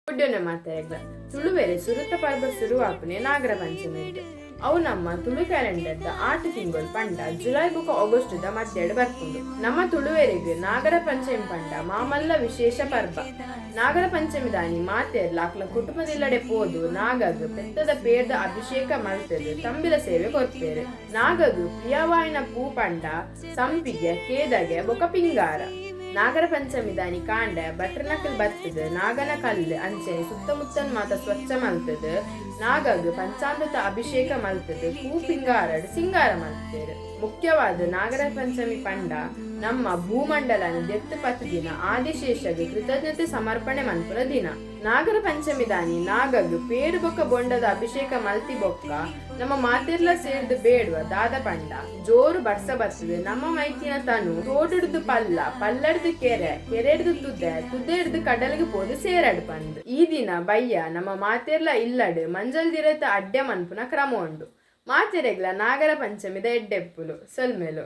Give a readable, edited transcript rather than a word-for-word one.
ಒಡ್ಡನೆ ಮಾತೆರೆಗ್ಲ ತುಳುವೆರೆ ಸುರುತ ಪರ್ಬ ಶುರುವಾಪುನೆ ನಾಗರ ಪಂಚಮಿ ಇಡ್ದು. ಅವು ನಮ್ಮ ತುಳು ಕ್ಯಾಲೆಂಡರ್ದ 8 ತಿಂಗಳು ಪಂಡ ಜುಲೈ ಬುಕ ಆಗಸ್ಟ್ದ ಮಧ್ಯೆಡ್ ಬರ್ಪುಂಡು. ನಮ್ಮ ತುಳುವೆರೆಗ್ ನಾಗರ ಪಂಚಮಿ ಪಂಡ ಮಾಮಲ್ಲ ವಿಶೇಷ ಪರ್ಬ. ನಾಗರ ಪಂಚಮಿ ದಾನಿ ಮಾತೆರ್ಲ ಅಕ್ಲ ಕುಟುಂಬದಿಲ್ಲಡೆ ಪೋದು ನಾಗಗ್ ಬೆತ್ತದ ಪೇರ್ದ ಅಭಿಷೇಕ ಮಲ್ತದು ತಂಬಿಲ ಸೇವೆ ಕೊರ್ಪೇರು. ನಾಗಗ್ ಪ್ರಿಯವಾಯಿನ ಪೂ ಪಂಡ ಸಂಪಿಗೆ ಕೇದಗೆ ಬೊಕ ಪಿಂಗಾರ. ನಾಗರ ಪಂಚಮಿ ದಾನಿ ಕಾಂಡ ಬಟ್ರನಕಲ್ ಬರ್ತದ ನಾಗನ ಕಲ್ಲು ಅಂಚೆನೆ ಸುತ್ತಮುತ್ತನ್ ಮಾತ ಸ್ವಚ್ಛ ಮಲ್ತದ ನಾಗಗ್ ಪಂಚಾಮೃತ ಅಭಿಷೇಕ ಮಲ್ತದ ಪೂ ಪಿಂಗಾರಡ್ ಸಿಂಗಾರ ಮಲ್ತೇರು. ಮುಖ್ಯವಾದ ನಾಗರ ಪಂಚಮಿ ಪಂಡ ನಮ್ಮ ಭೂಮಂಡಲನ ದೆತ್ತು ಪತ್ತು ದಿನ ಆದಿಶೇಷಗೆ ಕೃತಜ್ಞತೆ ಸಮರ್ಪಣೆ ಮನ್ಪುರ ದಿನ. ನಾಗರ ಪಂಚಮಿ ದಾನಿ ನಾಗಗ್ ಪೇಡು ಬೊಕ್ಕ ಬೊಂಡದ ಅಭಿಷೇಕ ಮಲ್ತಿ ಬೊಕ್ಕ ನಮ್ಮ ಮಾತೆರ್ಲ ಸೇರ್ದು ಬೇಡುವ ದಾದ ಪಂಡ ಜೋರು ಬಡ್ಸ ಬರ್ತದೆ. ನಮ್ಮ ಮೈತಿನ ತನು ತೋಡಿಡ್ದು ಪಲ್ಲಡ್ದು ಕೆರೆಡ್ದು ತುದ್ದೆ ಕಡಲಿಗೆ ಪೋದು ಸೇರಡ್ ಪಂದ್. ಈ ದಿನ ಬಯ್ಯ ನಮ್ಮ ಮಾತೆರ್ಲ ಇಲ್ಲಡ್ ಮಂಜಲ್ ದಿರತ ಅಡ್ಡೆ ಮನ್ಪುನ ಕ್ರಮ ಉಂಡು. ಮಾತೆರೆಗ್ಲ ನಾಗರ ಪಂಚಮಿದ ಎಡ್ಡೆಪ್ಪುಲು ಸೊಲ್ಮೆಲು.